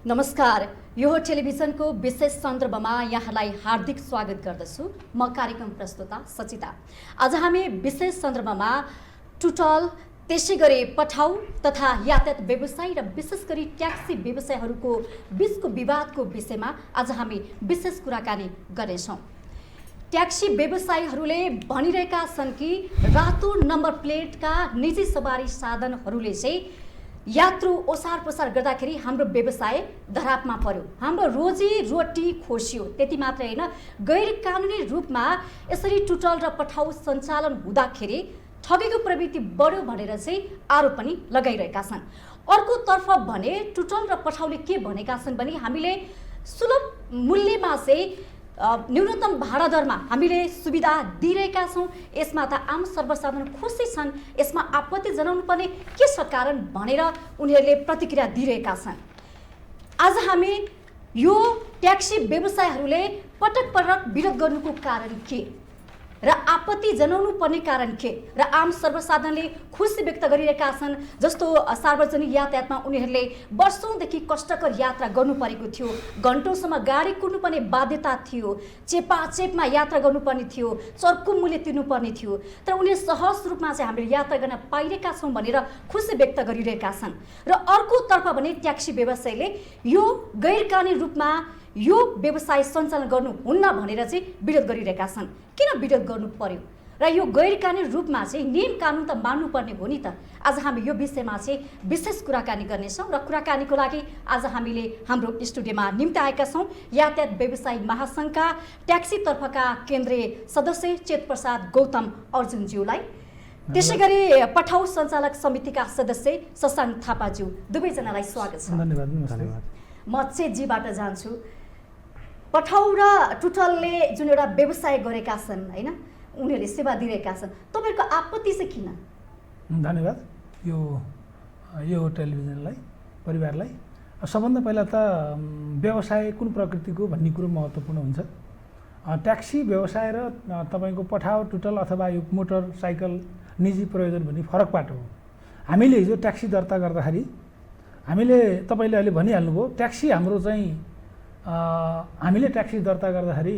नमस्कार। यो टेलिभिजनको विशेष सन्दर्भमा यहाँलाई हार्दिक स्वागत गर्दछु। म कार्यक्रम प्रस्तुता सचिता। आज हामी विशेष सन्दर्भमा टुटल, त्यसैगरी पठाउ तथा यातायात व्यवसायी र विशेष गरी ट्याक्सी व्यवसायीहरूको बीचको विवादको विषयमा आज हामी विशेष कुराकानी गर्नेछौँ। ट्याक्सी व्यवसायीहरूले भनिरहेका छन् कि रातो नम्बर प्लेटका निजी सवारी साधनहरूले चाहिँ यात्रु ओसार पसार गर्दाखेरि हाम्रो व्यवसाय धरापमा पर्यो, हाम्रो रोजी रोटी खोसियो। त्यति मात्रै होइन, गैर कानुनी रूपमा यसरी टुटल र पठाउ सञ्चालन हुँदाखेरि ठगीको प्रवृत्ति बढ्यो भनेर चाहिँ आरोप पनि लगाइरहेका छन्। अर्कोतर्फ भने टुटल र पठाउले के भनेका छन् भने हामीले सुलभ मूल्यमा चाहिँ न्यूनतम भाडा दरमा हामीले सुविधा दिइरहेका छौँ। यसमा त आम सर्वसाधारण खुसी छन्, यसमा आपत्ति जनाउनु पर्ने के छ कारण भनेर उनीहरूले प्रतिक्रिया दिइरहेका छन्। आज हामी यो ट्याक्सी व्यवसायीहरूले पटक पटक विरोध गर्नुको कारण के र आपत्ति जनाउनु पर्ने कारण के र आम सर्वसाधारणले खुसी व्यक्त गरिरहेका छन्। जस्तो सार्वजनिक यातायातमा उनीहरूले वर्षौँदेखि कष्टकर यात्रा गर्नु परेको थियो, घन्टौँसम्म गाडी कुर्नुपर्ने बाध्यता थियो, चेपाचेपमा यात्रा गर्नुपर्ने थियो, चर्को मूल्य तिर्नुपर्ने थियो, तर उनीहरू सहज रूपमा चाहिँ हामीले यात्रा गर्न पाइरहेका छौँ भनेर खुसी व्यक्त गरिरहेका छन्। र अर्कोतर्फ भने ट्याक्सी व्यवसायीले यो गैर कानुनी रूपमा यो व्यवसाय सञ्चालन गर्नु हुन्न भनेर चाहिँ विरोध गरिरहेका छन्। किन विरोध गर्नु पर्यो र यो गैर कानुनी रूपमा चाहिँ नियम कानुन त मान्नुपर्ने हो नि त। आज हामी यो विषयमा चाहिँ विशेष कुराकानी गर्नेछौँ र कुराकानीको लागि आज हामीले हाम्रो स्टुडियोमा निम्ति आएका छौँ यातायात व्यवसायी महासङ्घका ट्याक्सी तर्फका केन्द्रीय सदस्य चेतप्रसाद गौतम अर्जुनज्यूलाई, त्यसै गरी पठाउ सञ्चालक समितिका सदस्य शशाङ्क थापाज्यू, दुवैजनालाई स्वागत छ। धन्यवाद। म चेतजीबाट जान्छु। पठाउ र टुटलले जुन एउटा व्यवसाय गरेका छन् होइन, उनीहरूले सेवा दिइरहेका छन्, तपाईँहरूको आपत्ति चाहिँ किन? धन्यवाद यो टेलिभिजनलाई, परिवारलाई। सबभन्दा पहिला त व्यवसाय कुन प्रकृतिको भन्ने कुरो महत्त्वपूर्ण हुन्छ। ट्याक्सी व्यवसाय र तपाईँको पठाउ टुटल अथवा यो मोटरसाइकल निजी प्रयोजन भन्ने फरक पाटो हो। हामीले हिजो ट्याक्सी दर्ता गर्दाखेरि हामीले तपाईँले अहिले भनिहाल्नुभयो, ट्याक्सी हाम्रो चाहिँ हामीले ट्याक्सी दर्ता गर्दाखेरि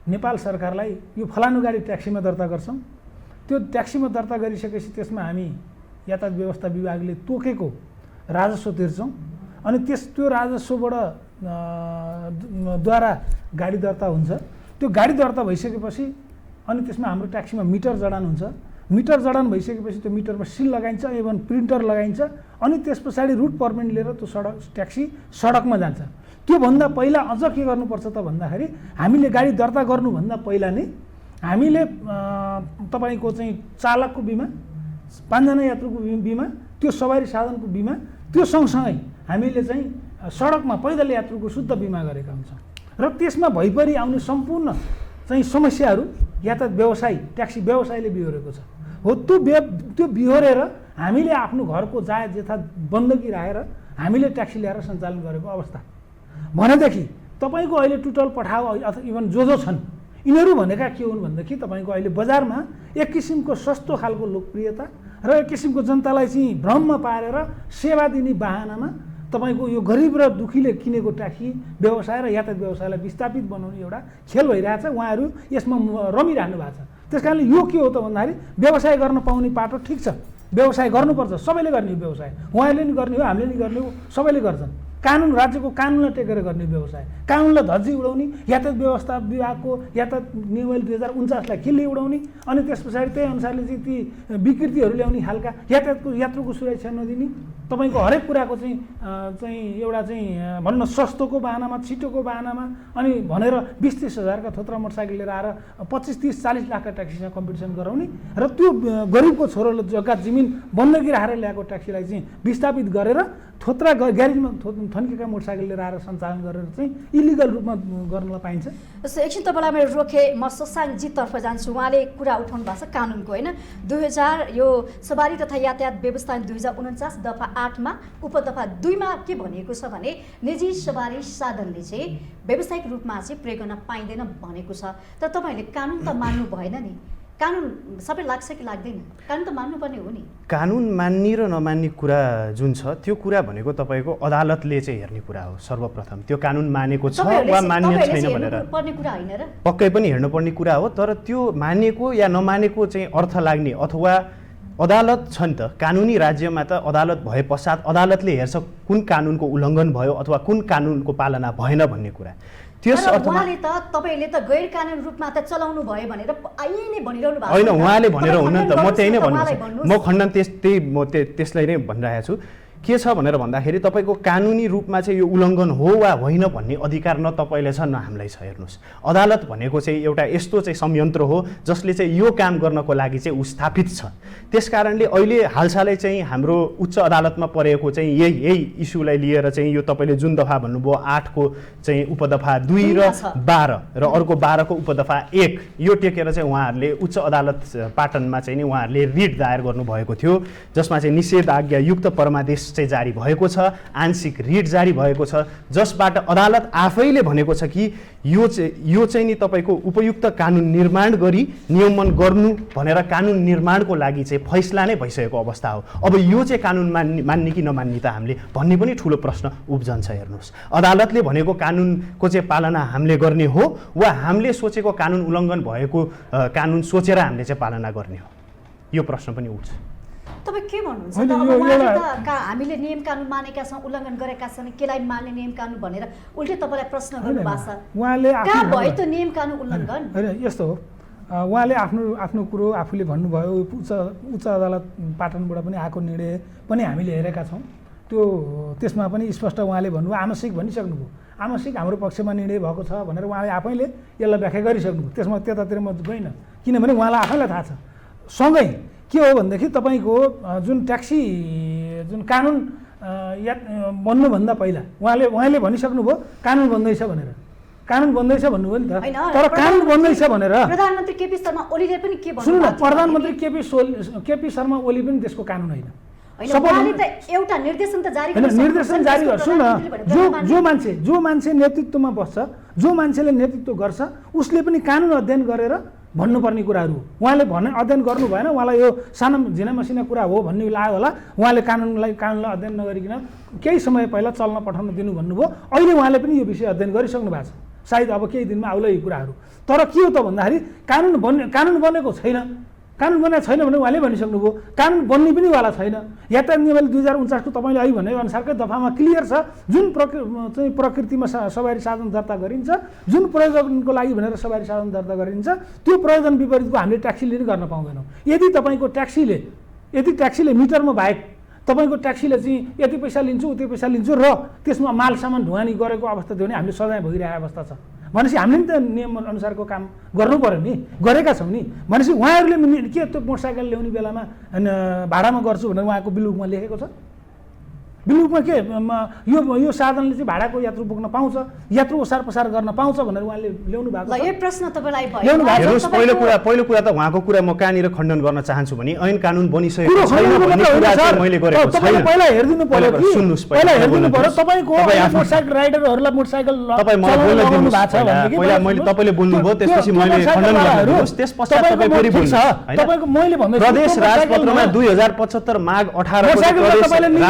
नेपाल सरकारलाई यो फलानु गाडी ट्याक्सीमा दर्ता गर्छौँ, त्यो ट्याक्सीमा दर्ता गरिसकेपछि त्यसमा हामी यातायात व्यवस्था विभागले तोकेको राजस्व तिर्छौँ अनि त्यो राजस्वबाट द्वारा गाडी दर्ता हुन्छ। त्यो गाडी दर्ता भइसकेपछि अनि त्यसमा हाम्रो ट्याक्सीमा मिटर जडान हुन्छ। मिटर जडान भइसकेपछि त्यो मिटरमा सिल लगाइन्छ, एवं प्रिन्टर लगाइन्छ अनि त्यस पछाडि रुट पर्मिट लिएर त्यो ट्याक्सी सडकमा जान्छ। त्योभन्दा पहिला अझ के गर्नुपर्छ त भन्दाखेरि हामीले गाडी दर्ता गर्नुभन्दा पहिला नै हामीले तपाईँको चाहिँ चालकको बिमा, 5 जना यात्रुको बिमा, त्यो सवारी साधनको बिमा, त्यो सँगसँगै हामीले चाहिँ सडकमा पैदल यात्रुको शुद्ध बिमा गरेका हुन्छौँ र त्यसमा भइपरि आउने सम्पूर्ण चाहिँ समस्याहरू यातायात व्यवसायी ट्याक्सी व्यवसायले बिहोरेको छ। हो त्यो बिहोरेर हामीले आफ्नो घरको जायज यथा बन्दगी राखेर हामीले ट्याक्सी ल्याएर सञ्चालन गरेको अवस्था भनेदेखि तपाईँको अहिले टुटल पठाउ अथवा इभन जो छन् यिनीहरू भनेका के हुन् भनेदेखि तपाईँको अहिले बजारमा एक किसिमको सस्तो खालको लोकप्रियता र एक किसिमको जनतालाई चाहिँ भ्रममा पारेर सेवा दिने बाहनामा तपाईँको यो गरिब र दुखीले किनेको ट्याक्सी व्यवसाय र यातायात व्यवसायलाई विस्थापित बनाउने एउटा खेल भइरहेछ। उहाँहरू यसमा रमिरहनु भएको छ। त्यस कारणले यो के हो त भन्दाखेरि व्यवसाय गर्न पाउने पाटो ठिक छ, व्यवसाय गर्नुपर्छ, सबैले गर्ने व्यवसाय, उहाँहरूले नि गर्ने हो, हामीले नि गर्ने हो, सबैले गर्छन्। कानुन, राज्यको कानुनलाई टेकेर गर्ने व्यवसाय, कानुनलाई धज्जी उडाउने, यातायात व्यवस्था विभागको यातायात नियमावली 2049लाई खिल्ली उडाउने अनि त्यस पछाडि त्यही अनुसारले चाहिँ ती विकृतिहरू ल्याउने खालका यात्रुको सुरक्षा नदिने, तपाईँको हरेक कुराको चाहिँ एउटा चाहिँ भन्न सस्तोको बाहनामा, छिटोको बाहनामा अनि भनेर 20-30 हजारका थोत्रा मोटरसाइकल लिएर आएर 25-30-40 लाखका ट्याक्सीसँग कम्पिटिसन गराउने र त्यो गरिबको छोरोले जग्गा जमिन बन्दगी राखेर ल्याएको ट्याक्सीलाई चाहिँ विस्थापित गरेर थोत्रा ग्यारेजमा थन्केका मोटरसाइकल लिएर आएर सञ्चालन गरेर चाहिँ इलिगल रूपमा गर्नलाई पाइन्छ। जस्तो एकछिन तपाईँलाई मैले रोकेँ, म शशाङ्कजीतर्फ जान्छु। उहाँले कुरा उठाउनु भएको छ कानुनको होइन, 2000 यो सवारी तथा यातायात व्यवस्था 2049 दफा 8मा उपदफा 2मा के भनिएको छ भने निजी सवारी साधनले चाहिँ व्यावसायिक रूपमा चाहिँ प्रयोग गर्न पाइँदैन भनेको छ। तर तपाईँहरूले कानुन त मान्नु भएन नि, कानुन सबै लाग्छ कि लाग्दैन? कानुन त मान्नुपर्ने हो नि। कानुन मान्ने र नमान्ने कुरा जुन छ त्यो कुरा भनेको तपाईँको अदालतले चाहिँ हेर्ने कुरा हो। सर्वप्रथम त्यो कानुन मानेको छ वा मान्य छैन भनेर पर्ने कुरा होइन र? पक्कै पनि हेर्नुपर्ने कुरा हो। तर त्यो मानेको या नमानेको चाहिँ अर्थ लाग्ने अथवा अदालत छ नि त, कानुनी राज्यमा त अदालत भए पश्चात अदालतले हेर्छ कुन कानुनको उल्लङ्घन भयो अथवा कुन कानुनको पालना भएन भन्ने कुरा। त्यस अर्थमा उहाँले त तपाईले त गैर कानुनी रूपमा त चलाउनु भयो भनेर आइ नै भनिरहनु भएको होइन। उहाँले भनेर हुन त म त्यही नै भन्छु, म खण्डन त्यसलाई नै भनिरहेको छु। के छ भनेर भन्दाखेरि तपाईँको कानुनी रूपमा चाहिँ यो उल्लङ्घन हो वा होइन भन्ने अधिकार न तपाईँले छ न हामीलाई छ। हेर्नुहोस्, अदालत भनेको चाहिँ एउटा यस्तो चाहिँ संयन्त्र हो जसले चाहिँ यो काम गर्नको लागि चाहिँ ऊ स्थापित छ। त्यसकारणले अहिले हालसालै चाहिँ हाम्रो उच्च अदालतमा परेको चाहिँ यही इस्युलाई लिएर चाहिँ यो तपाईँले जुन दफा भन्नुभयो 8 को चाहिँ उपदफा 2 र 12 र अर्को 12 को उपदफा 1 यो टेकेर चाहिँ उहाँहरूले उच्च अदालत पाटनमा चाहिँ नि उहाँहरूले रिट दायर गर्नुभएको थियो, जसमा चाहिँ निषेधाज्ञा युक्त परमादेश चाहिँ जारी भएको छ, आंशिक रिट जारी भएको छ, जसबाट अदालत आफैले भनेको छ कि यो चाहिँ नि तपाईँको उपयुक्त कानुन निर्माण गरी नियमन गर्नु भनेर कानुन निर्माणको लागि चाहिँ फैसला नै भइसकेको अवस्था हो। अब यो चाहिँ कानुन मान्ने कि नमान्ने त हामीले भन्ने पनि ठुलो प्रश्न उब्जन्छ। हेर्नुहोस्, अदालतले भनेको कानुनको चाहिँ पालना हामीले गर्ने हो वा हामीले सोचेको कानुन उल्लङ्घन भएको कानुन सोचेर हामीले चाहिँ पालना गर्ने हो, यो प्रश्न पनि उठ्छ। तपाईँ के भन्नुहुन्छ त? अब उहाँले त हामीले नियम कानुन मानेका छौँ, उल्लङ्घन गरेका छन्, केलाई मान्ने नियम कानुन भनेर उल्टै तपाईँलाई प्रश्न गर्नुभएको छ। उहाँले कहाँ भयो त नियम कानुन उल्लङ्घन? होइन, यस्तो हो, उहाँले आफ्नो कुरो आफूले भन्नुभयो। उच्च अदालत पाटनबाट पनि आएको निर्णय पनि हामीले हेरेका छौँ। त्यसमा पनि स्पष्ट उहाँले भन्नुभयो, आंशिक भनिसक्नुभयो, आंशिक हाम्रो पक्षमा निर्णय भएको छ भनेर उहाँले आफैले यसलाई व्याख्या गरिसक्नुभयो। त्यसमा त्यतातिर म गइनँ, किनभने उहाँलाई आफैलाई थाहा छ। सँगै के हो भनेदेखि तपाईँको जुन ट्याक्सी जुन कानुन बन्नुभन्दा पहिला उहाँले भनिसक्नुभयो कानुन बन्दैछ भनेर। कानुन बन्दैछ भन्नुभयो नि त, तर कानुन बन्दैछ भनेर प्रधानमन्त्री केपी शर्मा ओलीले पनि के भन्नुभयो? सुन्नु न, प्रधानमन्त्री केपी शर्मा ओली पनि त्यसको कानुन होइन। उहाँले त एउटा निर्देशन त जारी गर्छ। निर्देशन जारी गर्छ। सुन, जो मान्छे नेतृत्वमा बस्छ, जो मान्छेले नेतृत्व गर्छ, उसले पनि कानुन अध्ययन गरेर भन्नुपर्ने कुराहरू उहाँले अध्ययन गर्नु भएन। उहाँलाई यो सानो झिना मसिना कुरा हो भन्ने लाग्यो होला, उहाँले कानुनलाई अध्ययन नगरिकन केही समय पहिला चल्न पठाउन दिनु भन्नुभयो। अहिले उहाँले पनि यो विषय अध्ययन गरिसक्नु भएको छ, सायद अब केही दिनमा आउला यी कुराहरू। तर के हो त भन्दाखेरि कानुन बनेको छैन। कानुन बनेको छैन भने उहाँले भनिसक्नुभयो, कानुन बन्ने पनि वाला छैन। यातायात नियम 2049 को तपाईँले अहिले भने अनुसारकै दफामा क्लियर छ, जुन चाहिँ प्रकृतिमा सवारी साधन दर्ता गरिन्छ, जुन प्रयोजनको लागि भनेर सवारी साधन दर्ता गरिन्छ, त्यो प्रयोजन विपरीतको हामीले ट्याक्सीले नै गर्न पाउँदैनौँ। यदि तपाईँको ट्याक्सीले मिटरमा बाहेक तपाईँको ट्याक्सीले चाहिँ यति पैसा लिन्छु उति पैसा लिन्छु र त्यसमा माल सामान ढुवानी गरेको अवस्था थियो भने हामीले सजाय भइरहेको अवस्था छ भनेपछि हामीले नि त नियम अनुसारको काम गर्नु पर्यो नि, गरेका छौँ नि। भनेपछि उहाँहरूले के त्यो मोटरसाइकल ल्याउने बेलामा भाडामा गर्छु भनेर उहाँको बिलुकमा लेखेको छ? बिलुकमा के यो साधनले चाहिँ भाडाको यात्रु बोक्न पाउँछ, यात्रु ओसार पसार गर्न पाउँछ भनेर उहाँले ल्याउनु भएको छ। यो प्रश्न तपाईँलाई भयो। हेर्नुहोस्, पहिलो कुरा त उहाँको कुरा म कहाँनिर खण्डन गर्न चाहन्छु भने ऐन कानुन बनिसकेको छैन भन्ने कुरा चाहिँ मैले गरेको छैन। पहिला हेर्दिनु पर्यो कि, सुन्नुस्, पहिला हेर्दिनु पर्यो। तपाईको मोटरसाइकल राइडरहरूलाई मोटरसाइकल तपाईँ मलाई बोल्न दिनुस् पहिला। मैले तपाईँले बोल्नुभयो, त्यसपछि मैले खण्डन गर्नुहोस्, त्यसपश्चात तपाईँ फेरि बोल्नुहोस्। तपाईको मैले भन्दै प्रदेश राजपत्रमा 2075 माघ 18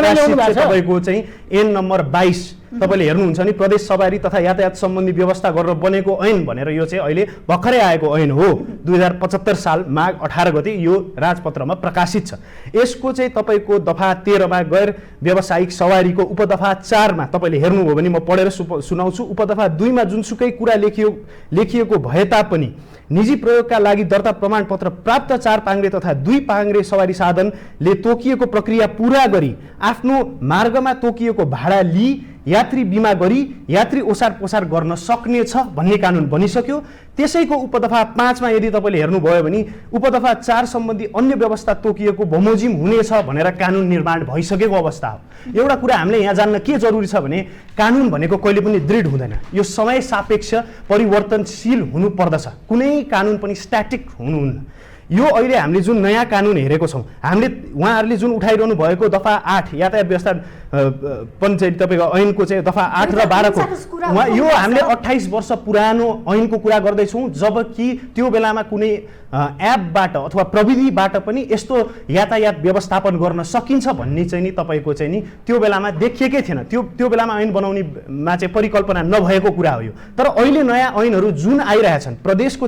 राजपत्र तपाईँको चाहिँ एन नम्बर 22 तपाईँले हेर्नुहुन्छ नि, प्रदेश सवारी तथा यातायात सम्बन्धी व्यवस्था गरेर बनेको ऐन भनेर यो चाहिँ अहिले भर्खरै आएको ऐन हो। 2075 साल माघ 18 गते यो राजपत्रमा प्रकाशित छ। यसको चाहिँ तपाईँको दफा 13 मा गैर व्यावसायिक सवारीको उपदफा 4 मा तपाईँले हेर्नुभयो भने म पढेर सुनाउँछु। उपदफा 2 मा जुनसुकै कुरा लेखिएको भए तापनि निजी प्रयोगका लागि दर्ता प्रमाणपत्र प्राप्त 4 पाङ्ग्रे तथा 2 पाङ्ग्रे सवारी साधनले तोकिएको प्रक्रिया पूरा गरी आफ्नो मार्गमा तोकिएको भाडा लिई यात्री बिमा गरी यात्री ओसार पोसार गर्न सक्ने छ भन्ने कानुन बनिसक्यो। त्यसैको उपदफा 5 मा यदि तपाईँले हेर्नुभयो भने उपदफा 4 सम्बन्धी अन्य व्यवस्था तोकिएको बमोजिम हुनेछ भनेर कानुन निर्माण भइसकेको अवस्था हो। एउटा कुरा हामीले यहाँ जान्न के जरुरी छ भने कानुन भनेको कहिले पनि दृढ हुँदैन, यो समय सापेक्ष परिवर्तनशील हुनुपर्दछ। कुनै कानुन पनि स्ट्याटिक हुनुहुन्न। यो अहिले हामीले जुन नयाँ कानुन हेरेको छौँ, हामीले उहाँहरूले जुन उठाइरहनु भएको दफा 8 यातायात व्यवस्थापन चाहिँ तपाईँको ऐनको चाहिँ दफा 8 र 12 को यो हामीले 28 वर्ष पुरानो ऐनको कुरा गर्दैछौँ, जबकि त्यो बेलामा कुनै एपबाट अथवा प्रविधिबाट पनि यस्तो यातायात व्यवस्थापन गर्न सकिन्छ भन्ने चाहिँ नि तपाईँको चाहिँ नि त्यो बेलामा देखिएकै थिएन। त्यो बेलामा ऐन बनाउनेमा चाहिँ परिकल्पना नभएको कुरा हो यो। तर अहिले नयाँ ऐनहरू जुन आइरहेछन्, प्रदेशको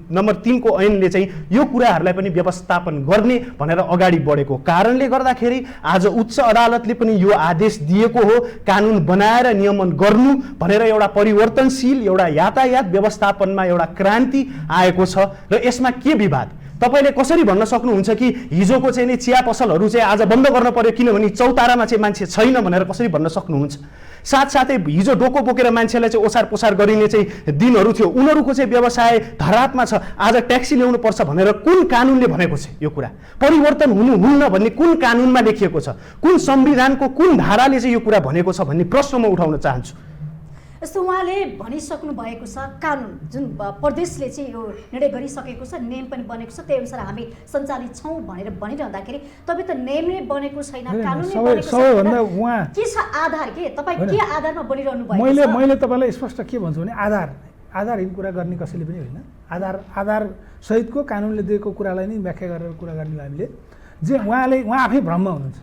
नम्बर 3 को ऐनले चाहिँ यो कुराहरूलाई पनि व्यवस्थापन गर्ने भनेर अगाडि बढेको कारणले गर्दाखेरि आज उच्च अदालतले पनि यो आदेश दिएको हो, कानुन बनाएर नियमन गर्नु भनेर एउटा परिवर्तनशील एउटा यातायात व्यवस्थापनमा एउटा क्रान्ति आएको छ। र यसमा के विवाद? तपाईले कसरी भन्न सक्नुहुन्छ कि हिजोको चाहिँ नि चिया पसलहरू चाहिँ आज बन्द गर्न पर्यो किनभने चौतारामा चाहिँ मान्छे छैन भनेर कसरी भन्न सक्नुहुन्छ? साथसाथै हिजो डोको बोकेर मान्छेलाई चाहिँ ओसार पोसार गरिने चाहिँ दिनहरू थियो, उनीहरूको चाहिँ व्यवसाय धरापमा छ, आज ट्याक्सी ल्याउनु पर्छ भनेर कुन कानुनले भनेको छ? यो कुरा परिवर्तन हुनुहुन्न भन्ने कुन कानुनमा लेखिएको छ? कुन संविधानको कुन धाराले चाहिँ यो कुरा भनेको छ भन्ने प्रश्न म उठाउन चाहन्छु। यस्तो उहाँले भनिसक्नु भएको छ, कानुन जुन प्रदेशले चाहिँ यो निर्णय गरिसकेको छ, नियम पनि बनेको छ, त्यही अनुसार हामी सञ्चालित छौँ भनेर भनिरहँदाखेरि तपाईँ त नियम नै बनेको छैन, कानुन नै बनेको छैन, के छ आधार? के तपाईँ के आधारमा बनिरहनु भएको छ? मैले तपाईँलाई स्पष्ट के भन्छु भने आधारहीन कुरा गर्ने कसैले पनि होइन। आधार सहितको कानुनले दिएको कुरालाई नै व्याख्या गरेर कुरा गर्ने हामीले जे उहाँ आफै भ्रममा हुनुहुन्छ।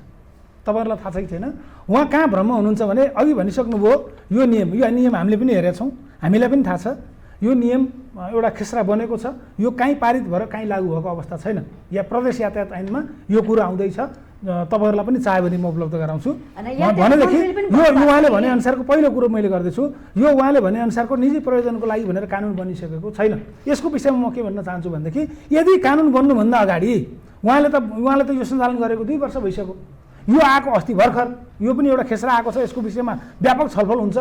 तपाईँहरूलाई थाहा छ कि छैन? उहाँ कहाँ भ्रममा हुनुहुन्छ भने अघि भनिसक्नुभयो यो नियम हामीले पनि हेरेका छौँ, हामीलाई पनि थाहा छ यो नियम एउटा खेसरा बनेको छ, यो कहीँ पारित भएर कहीँ लागू भएको अवस्था छैन। या प्रदेश यातायात ऐनमा यो कुरा आउँदैछ, तपाईँहरूलाई पनि चाह्यो भने म उपलब्ध गराउँछु। भनेदेखि यो उहाँले भनेअनुसारको पहिलो कुरो मैले गर्दैछु, यो उहाँले भनेअनुसारको निजी प्रयोजनको लागि भनेर कानुन बनिसकेको छैन। यसको विषयमा म के भन्न चाहन्छु भनेदेखि यदि कानुन बन्नुभन्दा अगाडि उहाँले त यो सञ्चालन गरेको 2 वर्ष भइसक्यो, यो आएको अस्ति भर्खर, यो पनि एउटा खेसरा आएको छ, यसको विषयमा व्यापक छलफल हुन्छ,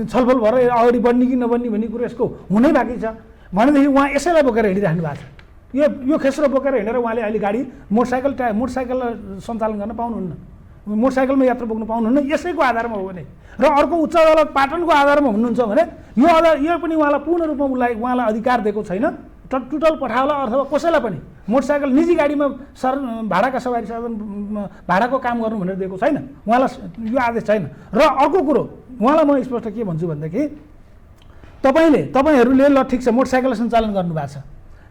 छलफल भएर अगाडि बढ्ने कि नबढ्ने भन्ने कुरो यसको हुनै बाँकी छ। भनेदेखि उहाँ यसैलाई बोकेर हिँडिराख्नु भएको छ। यो खेसरो बोकेर हिँडेर उहाँले अहिले गाडी मोटरसाइकल सञ्चालन गर्न पाउनुहुन्न, मोटरसाइकलमा यात्रा बोक्नु पाउनुहुन्न, यसैको आधारमा हो भने। र अर्को उच्च अदालत पाटनको आधारमा हुनुहुन्छ भने यो पनि उहाँलाई पूर्ण रूपमा उहाँलाई अधिकार दिएको छैन। टुटल पठाउला अथवा कसैलाई पनि मोटरसाइकल निजी गाडीमा भाडाका सवारी साधन भाडाको काम गर्नु भनेर दिएको छैन, उहाँलाई यो आदेश छैन। र अर्को कुरो उहाँलाई म स्पष्ट के भन्छु भनेदेखि तपाईँहरूले ल ठिक छ मोटरसाइकल सञ्चालन गर्नुभएको छ,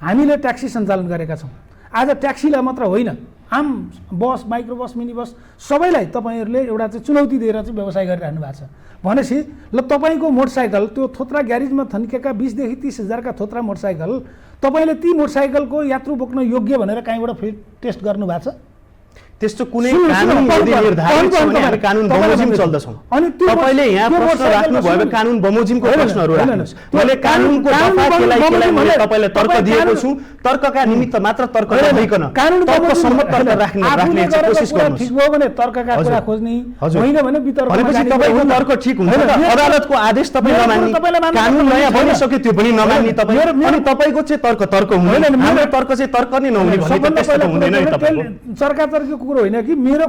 हामीले ट्याक्सी सञ्चालन गरेका छौँ। आज ट्याक्सीलाई मात्र होइन, आम बस, माइक्रो बस, मिनी बस सबैलाई तपाईँहरूले एउटा चाहिँ चुनौती दिएर चाहिँ व्यवसाय गरिरहनु भएको छ। भनेपछि ल तपाईँको मोटरसाइकल त्यो थोत्रा ग्यारेजमा थन्किएका 20 देखि 30 हजारका थोत्रा मोटरसाइकल तपाईँले ती मोटरसाइकलको यात्रु बोक्न योग्य भनेर कहीँबाट फेरि टेस्ट गर्नुभएको छ? त्यस्तो कुनै कानुन यदि निर्धारित छ भने हामी कानुन बमोजिम चल्दछौँ। अनि तपाईले यहाँ प्रश्न राख्नु भयो कानुन बमोजिमको प्रश्नहरू राख्नुस्। मैले कानुनको दफा केलाई मैले तपाईलाई तर्क दिएको छु, तर्कका निमित्त मात्र तर्क नभइकन तर्कसम्म तर्क राख्ने कोसिस गर्नुस्। ठीक भयो भने तर्कका कुरा खोज्ने होइन भने वितर्क भनेपछि तपाईको तर्क ठीक हुन्छ त? अदालतको आदेश तपाई नमान्ने, कानुन नयाँ बनिसक्यो त्यो पनि नमान्ने तपाई, अनि तपाईको चाहिँ तर्क हुँदैन, हाम्रो तर्क चाहिँ तर्क नै नहुने भन्ने त त्यस्तो त हुँदैन नि तपाईको। सरकारको कुरो होइन कि मेरो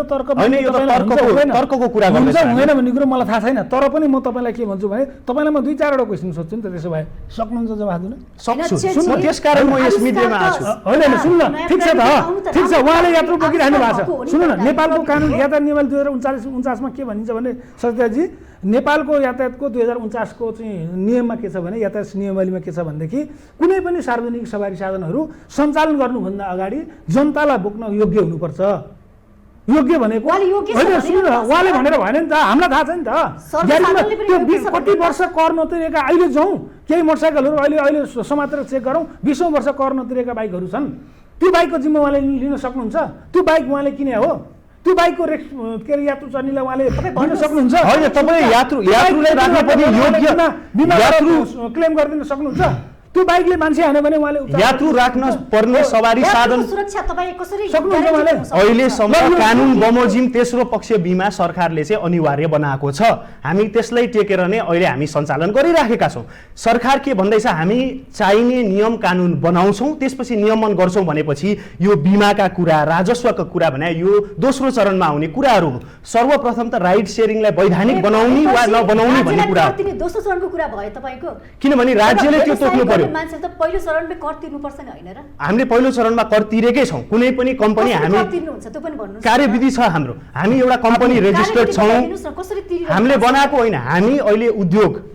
तर्क होइन, यो तर्कको कुरा हुन्छ हुँदैन भन्ने कुरो मलाई थाहा छैन। तर पनि म तपाईँलाई के भन्छु भने तपाईँलाई म 2-4 वटा क्वेसन सोध्छु नि त, त्यसो भए सक्नुहुन्छ जवाफ दिन? सक्छु, सुन्नु, त्यसकारण म यस मिडियामा आछु। होइन सुन्नु, ठिक छ त, ठिक छ, उहाँले यात्रु बोकिरहनु भएको छ। सुन्नु न, नेपालको कानुन यातायात नियमावली 2049 मा के भनिन्छ भने सत्याजी, नेपालको यातायातको 2049 को चाहिँ नियममा के छ भने, यातायात नियमावलीमा के छ भनेदेखि कुनै पनि सार्वजनिक सवारी साधनहरू सञ्चालन गर्नुभन्दा अगाडि जनतालाई बोक्न योग्य हुनुपर्छ। योग्य भनेको होइन, सुन्नु न, उहाँले भनेर भएन नि त, हामीलाई थाहा छ नि त। त्यो कति वर्ष कर नतिरेका अहिले जाउँ, केही मोटरसाइकलहरू अहिले समातेर चेक गरौँ, 20औं वर्ष कर नतिरेका बाइकहरू छन्। त्यो बाइकको जिम्मा उहाँले लिन सक्नुहुन्छ? त्यो बाइक उहाँले किने हो? त्यो बाइकको के अरे यात्रु चढ्नेलाई उहाँले भन्न सक्नुहुन्छ? होइन, तपाईँ यात्रुलाई राख्नुपर्ने योग्य यात्रु क्लेम गरिदिन सक्नुहुन्छ? त्यो बाइकले मान्छे हान्यो भने उहाँले यात्रु राख्न पर्ने सवारी साधन सुरक्षा तपाईँ कसरी सक्नुहुन्छ? उहाँले अहिलेसम्म कानुन बमोजिम तेस्रो पक्ष बिमा सरकारले चाहिँ अनिवार्य बनाएको छ, हामी त्यसलाई टेकेर नै अहिले हामी सञ्चालन गरिराखेका छौँ। सरकार के भन्दैछ, हामी चाहिने नियम कानुन बनाउँछौँ, त्यसपछि नियमन गर्छौँ भनेपछि यो बिमाका कुरा, राजस्वका कुरा भने यो दोस्रो चरणमा आउने कुराहरू हो। सर्वप्रथम त राइड सेयरिङलाई वैधानिक बनाउने वा नबनाउने भन्ने कुरा हो। दोस्रो चरणको कुरा भयो तपाईको, किनभने राज्यले त्यो तोक्नु पर्यो। पर्यो। मान्छेले त पहिलो चरणमै कर तिर्नुपर्छ नि हैन र? हामीले पहिलो चरणमा कर तिरेकै छौँ। कुनै पनि कम्पनी हामी तिर्नुहुन्छ त्यो पनि भन्नुस्। कार्यविधि छ हाम्रो। हामी एउटा कम्पनी रेजिस्टर्ड छौँ। हामीले बनाएको होइन, हामी अहिले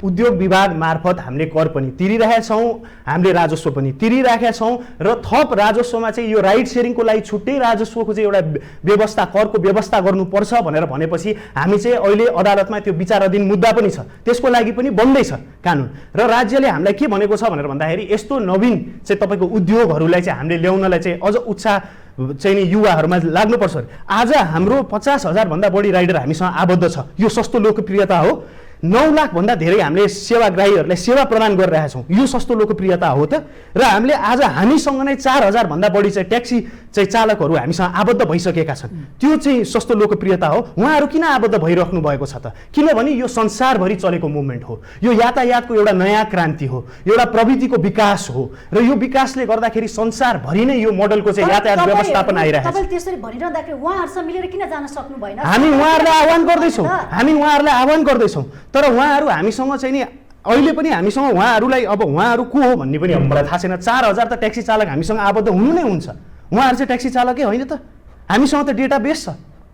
उद्योग विभाग मार्फत हामीले कर पनि तिरिरहेका छौँ, हामीले राजस्व पनि तिरिरहेका छौँ र थप राजस्वमा चाहिँ यो राइड सेयरिङको लागि छुट्टै राजस्वको चाहिँ एउटा व्यवस्था, करको व्यवस्था गर्नुपर्छ भनेर भनेपछि हामी चाहिँ अहिले अदालतमा त्यो विचाराधीन मुद्दा पनि छ, त्यसको लागि पनि बन्दैछ कानुन। र राज्यले हामीलाई के भनेको छ भनेर भन्दाखेरि यस्तो नवीन चाहिँ तपाईँको उद्योगहरूलाई चाहिँ हामीले ल्याउनलाई चाहिँ अझ उत्साह चाहिँ नि युवाहरूमा लाग्नुपर्छ। आज हाम्रो 50,000 भन्दा बढी राइडर हामीसँग आबद्ध छ। यो सस्तो लोकप्रियता हो। 9 लाख भन्दा धेरै हामीले सेवाग्राहीहरूलाई सेवा प्रदान गरिरहेका छौँ। यो सस्तो लोकप्रियता हो त? र हामीले आज हामीसँग नै 4,000 भन्दा बढी चाहिँ ट्याक्सी चाहिँ चालकहरू हामीसँग आबद्ध भइसकेका छन्। त्यो चाहिँ सस्तो लोकप्रियता हो। उहाँहरू किन आबद्ध भइराख्नु भएको छ त? किनभने यो संसारभरि चलेको मुभमेन्ट हो। यो यातायातको एउटा नयाँ क्रान्ति हो, एउटा प्रविधिको विकास हो र यो विकासले गर्दाखेरि संसारभरि नै यो मोडलको चाहिँ यातायात व्यवस्थापन आइरहेको छ। तपाईले त्यसरी भनिरहँदाखेरि उहाँहरूसँग मिलेर किन जान सक्नु भएन? हामी उहाँहरूलाई आह्वान गर्दैछौँ तर उहाँहरू हामीसँग चाहिँ नि अहिले पनि हामीसँग उहाँहरूलाई अब उहाँहरू को हो भन्ने पनि मलाई थाहा छैन। 4,000 त ट्याक्सी चालक हामीसँग आबद्ध हुनु नै हुन्छ। उहाँहरू चाहिँ ट्याक्सी चालकै होइन त? हामीसँग त डेटाबेस छ,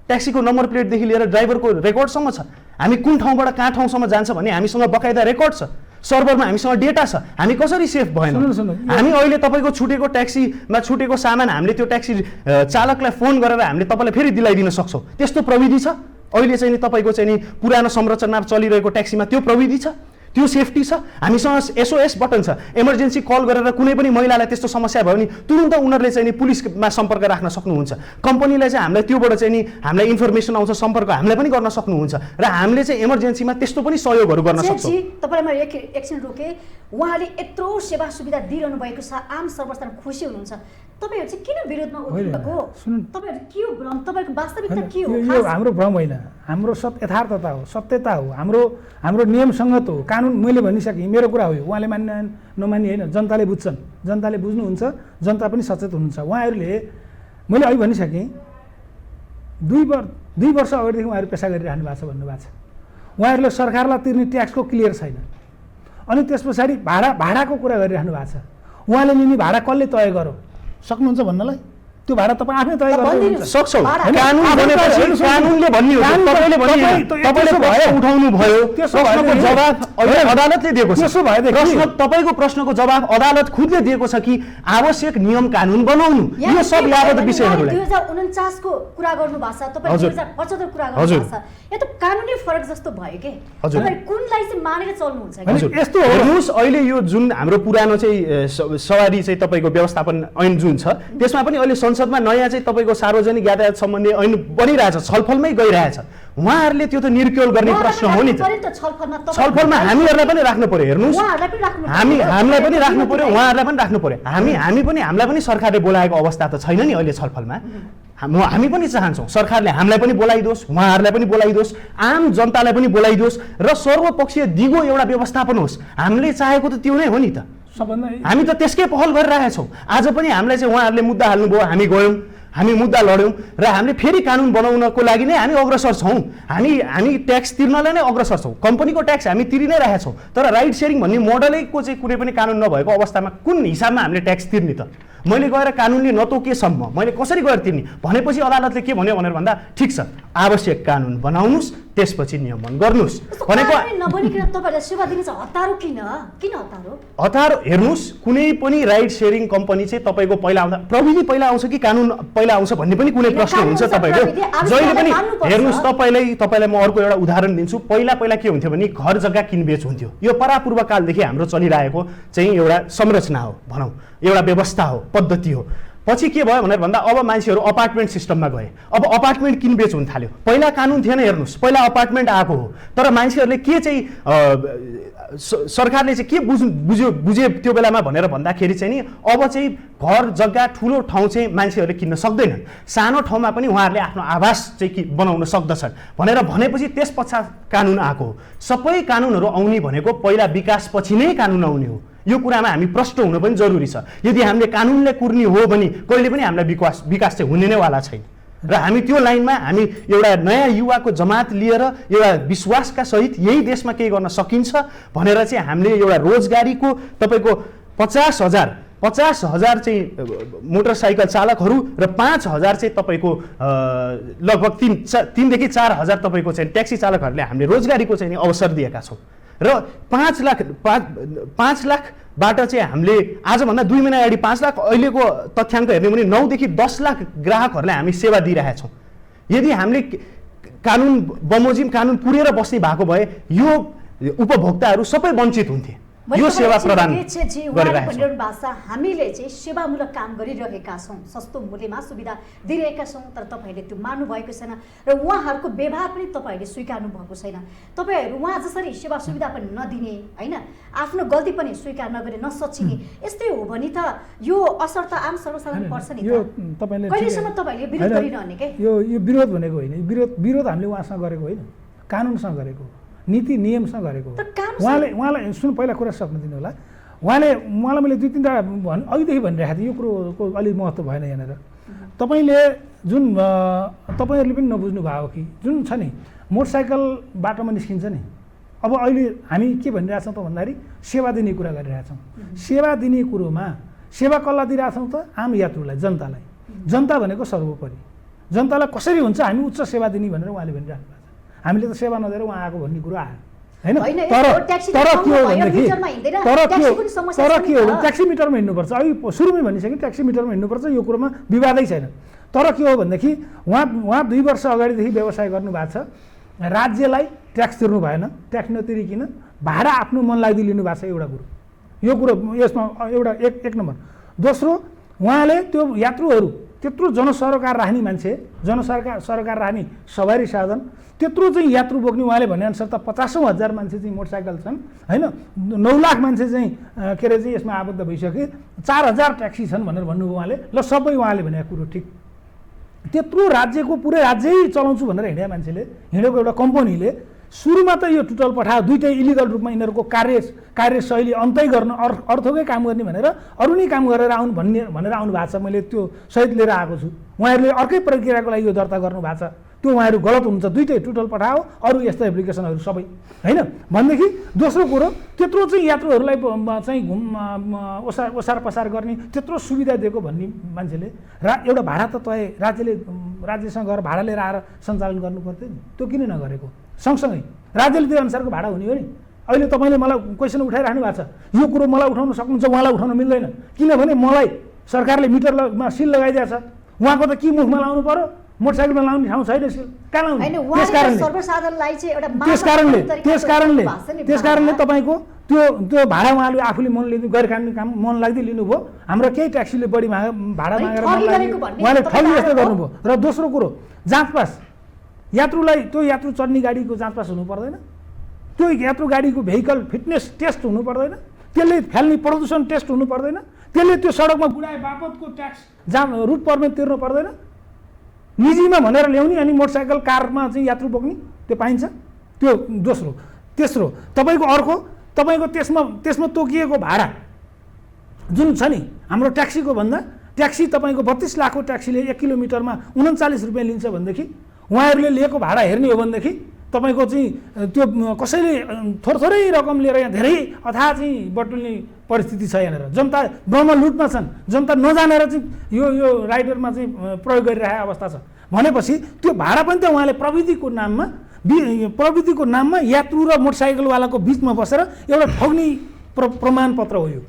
ट्याक्सीको नम्बर प्लेटदेखि लिएर ड्राइभरको रेकर्डसम्म छ। हामी कुन ठाउँबाट कहाँ ठाउँसम्म जान्छ भन्ने हामीसँग बकाइदा रेकर्ड छ, सर्भरमा हामीसँग डेटा छ। हामी कसरी सेफ भएन? हामी अहिले तपाईँको छुटेको ट्याक्सीमा छुटेको सामान हामीले त्यो ट्याक्सी चालकलाई फोन गरेर हामीले तपाईँलाई फेरि दिलाइदिन सक्छौँ। त्यस्तो प्रविधि छ अहिले चाहिँ नि तपाईँको चाहिँ नि पुरानो संरचनामा चलिरहेको ट्याक्सीमा त्यो प्रविधि छ, त्यो सेफ्टी छ। हामीसँग SOS बटन छ। इमर्जेन्सी कल गरेर कुनै पनि महिलालाई त्यस्तो समस्या भयो भने तुरुन्त उनीहरूले चाहिँ नि पुलिसमा सम्पर्क राख्न सक्नुहुन्छ। कम्पनीलाई चाहिँ हामीलाई त्योबाट चाहिँ नि हामीलाई इन्फर्मेसन आउँछ, सम्पर्क हामीलाई पनि गर्न सक्नुहुन्छ र हामीले चाहिँ इमर्जेन्सीमा त्यस्तो पनि सहयोगहरू गर्न सक्छौँ। तपाईँलाई म एकछिन रोकेँ। उहाँले यत्रो सेवा सुविधा दिइरहनु भएको छ, आम सर्वसाधारण खुसी हुनुहुन्छ, तपाईँहरू चाहिँ किन विरोधमा उभिएको? तपाईँहरू के हो भ्रम? तपाईँको वास्तविकता के हो? यो हाम्रो भ्रम होइन, हाम्रो यथार्थता हो, सत्यता हो, हाम्रो नियम सङ्गत हो। कानुन मैले भनिसकेँ, मेरो कुरा हो यो। उहाँले मान्ने नमान्ने होइन, जनताले बुझ्छन्, जनताले बुझ्नुहुन्छ, जनता पनि सचेत हुनुहुन्छ। उहाँहरूले मैले अहिले भनिसकेँ 2 वर्ष अगाडिदेखि उहाँहरू पेसा गरिरहनु भएको छ भन्नुभएको छ। उहाँहरूले सरकारलाई तिर्ने ट्याक्सको क्लियर छैन। अनि त्यस पछाडि भाडाको कुरा गरिरहनु भएको छ। उहाँले लिने भाडा कसले तय गर्यो सक्नुहुन्छ भन्नलाई? त्यो भाडा तपाईँ आफै तय गर्न सक्छौँ। कानुन बनेपछि कानुनले भन्ने हो। तपाईँले उठाउनु भयो, प्रश्नको जवाफ अदालतले दिएको छ। तपाईँको प्रश्नको जवाफ अदालत खुदले दिएको छ कि आवश्यक नियम कानुन बनाउनु। यो सब यावत विषयहरूलाई 2049 को कुरा गर्नु भएको छ, तपाईँ 2075 कुरा गर्नु भएको छ। यो त कानुनी फरक जस्तो भयो के? तपाईँ कुनलाई चाहिँ मानेर चल्नुहुन्छ? यस्तो हेर्नुहोस्, अहिले यो जुन हाम्रो पुरानो चाहिँ सवारी चाहिँ तपाईँको व्यवस्थापन ऐन जुन छ त्यसमा पनि अहिले संसदमा नयाँ चाहिँ तपाईँको सार्वजनिक यातायात सम्बन्धी ऐन बनिरहेछ, छलफलमै गइरहेछ। उहाँहरूले त्यो त निर्क्योल गर्ने प्रश्न हो नि त। छलफलमा हामीहरूलाई पनि राख्नु पर्यो। हेर्नुहोस्, हामीलाई पनि राख्नु पर्यो, उहाँहरूलाई पनि राख्नु पर्यो। हामीलाई पनि सरकारले बोलाएको अवस्था त छैन नि अहिले छलफलमा। हामी पनि चाहन्छौँ सरकारले हामीलाई पनि बोलाइदियोस्, उहाँहरूलाई पनि बोलाइदियोस्, आम जनतालाई पनि बोलाइदियोस् र सर्वपक्षीय दिगो एउटा व्यवस्थापन होस्। हामीले चाहेको त त्यो नै हो नि त। हामी त त्यसकै पहल गरिरहेका छौँ। आज पनि हामीलाई चाहिँ उहाँहरूले मुद्दा हाल्नुभयो, हामी गयौँ, हामी मुद्दा लड्यौँ र हामीले फेरि कानुन बनाउनको लागि नै हामी अग्रसर छौँ। हामी ट्याक्स तिर्नलाई नै अग्रसर छौँ। कम्पनीको ट्याक्स हामी तिरि नै रहेका छौँ। तर राइड सेयरिङ भन्ने मोडलैको चाहिँ कुनै पनि कानुन नभएको अवस्थामा कुन हिसाबमा हामीले ट्याक्स तिर्ने त? मैले गएर कानुनले नतोकेसम्म मैले कसरी गएर तिर्ने भनेपछि अदालतले के भन्यो भनेर भन्दा ठिक छ, आवश्यक कानुन बनाउनुहोस्, त्यसपछि नियमन गर्नुहोस् भनेको। हतारो हेर्नुहोस्, कुनै पनि राइड सेयरिङ कम्पनी चाहिँ तपाईँको पहिला आउँदा प्रविधि पहिला आउँछ कि कानुन पहिला आउँछ भन्ने पनि कुनै प्रश्न हुन्छ तपाईँको। जहिले पनि हेर्नुहोस्, तपाईँलाई म अर्को एउटा उदाहरण दिन्छु। पहिला के हुन्थ्यो भने घर जग्गा किनबेच हुन्थ्यो। यो परापूर्व कालदेखि हाम्रो चलिरहेको चाहिँ एउटा संरचना हो, भनौँ एउटा व्यवस्था हो, पद्धति हो। पछि के भयो भनेर भन्दा अब मान्छेहरू अपार्टमेन्ट सिस्टममा गए। अब अपार्टमेन्ट किनबेच हुन थाल्यो। पहिला कानुन थिएन, हेर्नुहोस्, पहिला अपार्टमेन्ट आएको हो। तर मान्छेहरूले के चाहिँ सरकारले चाहिँ के बुझ्यो त्यो बेलामा भनेर भन्दाखेरि चाहिँ नि अब चाहिँ घर जग्गा ठुलो ठाउँ चाहिँ मान्छेहरूले किन्न सक्दैनन्, सानो ठाउँमा पनि उहाँहरूले आफ्नो आवास चाहिँ बनाउन सक्दछन् भनेर भनेपछि त्यस पश्चात कानुन आएको हो। सबै कानुनहरू आउने भनेको पहिला विकासपछि नै कानुन आउने हो। यो कुरामा हामी प्रष्ट हुनु पनि जरुरी छ। यदि हामीले कानुनले कुर्ने हो भने कहिले पनि हामीलाई विकास चाहिँ हुने नै वाला छैन। र हामी त्यो लाइनमा हामी एउटा नयाँ युवाको जमात लिएर एउटा विश्वासका सहित यही देशमा केही गर्न सकिन्छ भनेर चाहिँ हामीले एउटा रोजगारीको तपाईँको 50,000 चाहिँ मोटरसाइकल चालकहरू र 5,000 चाहिँ तपाईँको लगभग 3 देखि 4,000 तपाईँको चाहिँ ट्याक्सी चालकहरूले हामीले रोजगारीको चाहिँ अवसर दिएका छौँ र 5 लाखबाट चाहिँ हामीले आजभन्दा 2 महिना अगाडि 5 लाख, अहिलेको तथ्याङ्क हेर्ने भने 9 देखि 10 लाख ग्राहकहरूलाई हामी सेवा दिइरहेका छौँ। यदि हामीले कानुन बमोजिम कानुन पुरेर बस्ने भएको भए यो उपभोक्ताहरू सबै वञ्चित हुन्थे। यो सेवा प्रदान गरिरहेको छ। हामीले चाहिँ सेवामूलक काम गरिरहेका छौँ, सस्तो मूल्यमा सुविधा दिइरहेका छौँ, तर तपाईँहरूले त्यो मान्नु भएको छैन र उहाँहरूको व्यवहार पनि तपाईँहरूले स्वीकार्नु भएको छैन। तपाईँहरू उहाँ जसरी सेवा सुविधा पनि नदिने होइन, आफ्नो गल्ती पनि स्वीकार नगरे नसचिने, यस्तै हो भने त यो असर त आम सर्वसाधारण पर्छ नि। यो तपाईँले कहिलेसम्म तपाईँहरूले विरोध गरिरहने के? यो विरोध भनेको होइन, विरोध हामीले उहाँसँग गरेको होइन, कानुनसँग गरेको, नीति नियमसँग गरेको। उहाँलाई सुन, पहिला कुरा सक्नु दिनु होला। उहाँलाई मैले 2-3 अघिदेखि भनिरहेको थिएँ, यो कुरोको अलिक महत्त्व भएन यहाँनिर। तपाईँले जुन तपाईँहरूले पनि नबुझ्नु भयो कि जुन छ नि मोटरसाइकल बाटोमा निस्किन्छ नि, अब अहिले हामी के भनिरहेछौँ त भन्दाखेरि सेवा दिने कुरा गरिरहेछौँ। सेवा दिने कुरोमा सेवा कसलाई दिइरहेछौँ त? आम यात्रुलाई, जनतालाई। जनता भनेको सर्वोपरि, जनतालाई कसरी हुन्छ हामी उच्च सेवा दिने भनेर उहाँले भनिरहेको छ। हामीले त सेवा नदिएर उहाँ आएको भन्ने कुरो आयो होइन। तर के हो भनेदेखि ट्याक्सी मिटरमा हिँड्नुपर्छ। अघि सुरुमै भनिसकेँ, ट्याक्सी मिटरमा हिँड्नुपर्छ, यो कुरोमा विवादै छैन। तर के हो भनेदेखि उहाँ 2 वर्ष अगाडिदेखि व्यवसाय गर्नुभएको छ, राज्यलाई ट्याक्स तिर्नु भएन, ट्याक्स नतिरिकन भाडा आफ्नो मन लाग्दै लिनुभएको छ। एउटा कुरो यो कुरो यसमा एउटा एक नम्बर। दोस्रो, उहाँले त्यो यात्रुहरू त्यत्रो जनसरोकार राख्ने मान्छे, जनसरोकार राख्ने सवारी साधन, त्यत्रो चाहिँ यात्रु बोक्ने उहाँले भनेअनुसार त 50,000 मान्छे चाहिँ मोटरसाइकल छन् होइन, 9 लाख मान्छे चाहिँ के अरे चाहिँ यसमा आबद्ध भइसके, 4,000 ट्याक्सी छन् भनेर भन्नुभयो उहाँले। ल सबै उहाँले भनेको कुरो ठिक, त्यत्रो राज्यको पुरै राज्यै चलाउँछु भनेर हिँडेको मान्छेले, हिँडेको एउटा कम्पनीले सुरुमा त यो टुटल पठायो, दुइटै इलिगल रूपमा यिनीहरूको कार्यशैली अन्तै गर्न, अर्थकै काम गर्ने भनेर अरू नै काम गरेर आउनु भनेर आउनु भएको छ। मैले त्यो सहित लिएर आएको छु। उहाँहरूले अर्कै प्रक्रियाको लागि यो दर्ता गर्नु भएको छ, त्यो उहाँहरू गलत हुन्छ। दुइटै टुटल पठाओ, अरू यस्ता एप्लिकेसनहरू सबै होइन भनेदेखि। दोस्रो कुरो, त्यत्रो चाहिँ यात्रुहरूलाई चाहिँ ओसार पसार गर्ने त्यत्रो सुविधा दिएको भन्ने मान्छेले एउटा भाडा त राज्यसँग गएर भाडा लिएर आएर सञ्चालन गर्नु पर्थ्यो नि, त्यो किन नगरेको? सँगसँगै राज्यले त्यो अनुसारको भाडा हुने हो नि। अहिले तपाईँले मलाई क्वेसन उठाइराख्नु भएको छ, यो कुरो मलाई उठाउन सक्नुहुन्छ, उहाँलाई उठाउन मिल्दैन, किनभने मलाई सरकारले मिटरमा सिल लगाइदिएको छ। उहाँको त के मुखमा लाउनु पर्यो? मोटरसाइकलमा लाउने ठाउँ छैन सिल, कहाँ लाउने? त्यसकारणले तपाईँको त्यो भाडा उहाँले आफूले मन लिनु, गैर कानुनी काम मन लाग्दै लिनुभयो। हाम्रो केही ट्याक्सीले बढी भाडा मागेर उहाँले ठगी जस्तो गर्नुभयो। र दोस्रो कुरो, जाँच पास, यात्रुलाई त्यो यात्रु चढ्ने गाडीको जाँच पास हुनु पर्दैन, त्यो यात्रु गाडीको भेहिकल फिटनेस टेस्ट हुनु पर्दैन, त्यसले फाल्ने प्रदूषण टेस्ट हुनु पर्दैन, त्यसले त्यो सडकमा गुडाए बापतको ट्याक्स रुट पर्मिट तिर्नु पर्दैन, निजीमा भनेर ल्याउने अनि मोटरसाइकल कारमा चाहिँ यात्रु बोक्ने त्यो पाइन्छ। त्यो दोस्रो। तेस्रो, तपाईँको अर्को, तपाईँको त्यसमा तोकिएको भाडा जुन छ नि हाम्रो ट्याक्सीको भन्दा, ट्याक्सी तपाईँको 32 लाखको ट्याक्सीले 1 किलोमिटरमा 39 रुपियाँ लिन्छ भनेदेखि उहाँहरूले लिएको भाडा हेर्ने हो भनेदेखि तपाईँको चाहिँ त्यो कसैले थोरै रकम लिएर यहाँ धेरै अथाह चाहिँ बटुल्ने परिस्थिति छ। यहाँनिर जनता ब्रह्म लुटमा छन्, जनता नजानेर चाहिँ यो राइडरमा चाहिँ प्रयोग गरिरहेको अवस्था छ भनेपछि त्यो भाडा पनि त उहाँले प्रविधिको नाममा यात्रु र मोटरसाइकलवालाको बिचमा बसेर एउटा ठग्ने प्रमाणपत्र हो। यो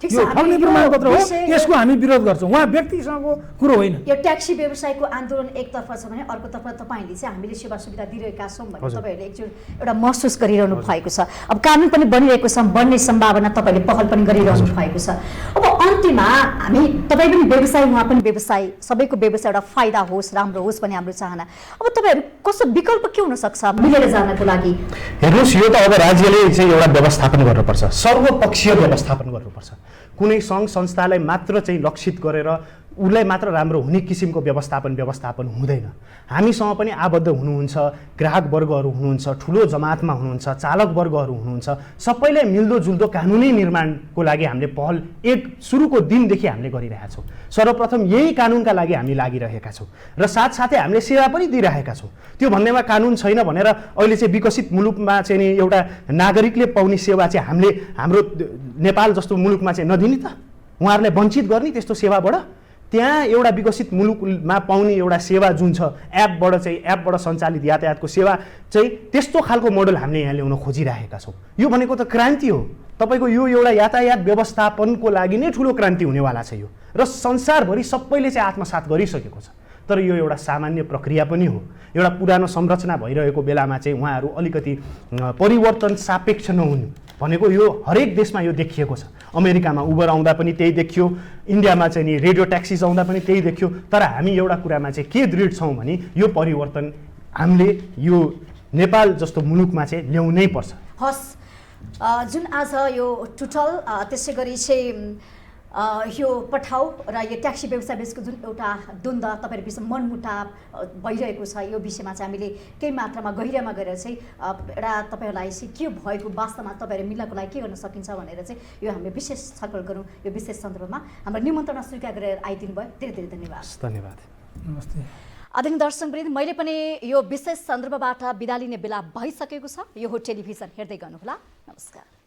ठग्ने प्रमाणपत्र हो, यसको हामी विरोध गर्छौँ। उहाँ व्यक्तिसँगको कुरो होइन। यो ट्याक्सी व्यवसायको आन्दोलन एकतर्फ छ भने अर्कोतर्फ तपाईँले चाहिँ हामीले सेवा सुविधा दिइरहेका छौँ भने तपाईँहरूले एकचोटि एउटा महसुस गरिरहनु भएको छ। अब कानुन पनि बनिरहेको छ, बन्ने सम्भावना तपाईँले पहल पनि गरिरहनु भएको छ। अब अन्त्यमा हामी तपाईँ पनि व्यवसाय, उहाँ पनि व्यवसाय, सबैको व्यवसाय एउटा फाइदा होस्, राम्रो होस् भन्ने हाम्रो चाहना। अब तपाईँहरू कस्तो विकल्प के हुनसक्छ मिलेर जानको लागि? हेर्नुहोस्, यो त अब राज्यले चाहिँ एउटा व्यवस्थापन गर्नुपर्छ, सर्वपक्षीय व्यवस्थापन गर्नुपर्छ। कुनै सङ्घ संस्थालाई मात्र चाहिँ लक्षित गरेर उसलाई मात्र राम्रो हुने किसिमको व्यवस्थापन हुँदैन। हामीसँग पनि आबद्ध हुनुहुन्छ, ग्राहक वर्गहरू हुनुहुन्छ, ठुलो जमातमा हुनुहुन्छ, चालक वर्गहरू हुनुहुन्छ, सबैले मिल्दोजुल्दो कानुनी निर्माणको लागि हामीले पहल सुरुको दिनदेखि हामीले गरिरहेका छौँ। सर्वप्रथम यही कानुनका लागि हामी लागिरहेका छौँ र साथसाथै हामीले सेवा पनि दिइरहेका छौँ। त्यो भन्नेमा कानुन छैन भनेर अहिले चाहिँ विकसित मुलुकमा चाहिँ नि एउटा नागरिकले पाउने सेवा चाहिँ हाम्रो नेपाल जस्तो मुलुकमा चाहिँ नदिने त, उहाँहरूलाई वञ्चित गर्ने त्यस्तो सेवाबाट। त्यहाँ एउटा विकसित मुलुकमा पाउने एउटा सेवा जुन छ एपबाट सञ्चालित यातायातको सेवा चाहिँ त्यस्तो खालको मोडल हामीले यहाँ ल्याउन खोजिरहेका छौँ। यो भनेको त क्रान्ति हो। तपाईँको यो एउटा यातायात व्यवस्थापनको लागि नै ठुलो क्रान्ति हुनेवाला छ यो, र संसारभरि सबैले चाहिँ आत्मसात गरिसकेको छ। तर यो एउटा सामान्य प्रक्रिया पनि हो। एउटा पुरानो संरचना भइरहेको बेलामा चाहिँ उहाँहरू अलिकति परिवर्तन सापेक्ष नहुनु भनेको यो हरेक देशमा यो देखिएको छ। अमेरिकामा उबर आउँदा पनि त्यही देखियो, इन्डियामा चाहिँ नि रेडियो ट्याक्सिज आउँदा पनि त्यही देखियो। तर हामी एउटा कुरामा चाहिँ के दृढ छौँ भने यो परिवर्तन हामीले यो नेपाल जस्तो मुलुकमा चाहिँ ल्याउनै पर्छ। हस्, जुन आज यो टुटल त्यसै गरी चाहिँ यो पठाउ र यो ट्याक्सी व्यवसाय बिचको जुन एउटा द्वन्द्व तपाईँहरू बिचमा मनमुटाव भइरहेको छ, यो विषयमा चाहिँ हामीले केही मात्रामा गहिरामा गएर चाहिँ एउटा तपाईँहरूलाई चाहिँ के भएको वास्तवमा तपाईँहरू मिल्नको लागि के गर्न सकिन्छ भनेर चाहिँ यो हामीले विशेष छलफल गरौँ। यो विशेष सन्दर्भमा हाम्रो निमन्त्रणा स्वीकार गरेर आइदिनु भयो, धेरै धेरै धन्यवाद। धन्यवाद। नमस्ते। आदरणीय दर्शकवृन्द, मैले पनि यो विशेष सन्दर्भबाट बिदा लिने बेला भइसकेको छ। यो हो टेलिभिजन, हेर्दै गर्नुहोला। नमस्कार।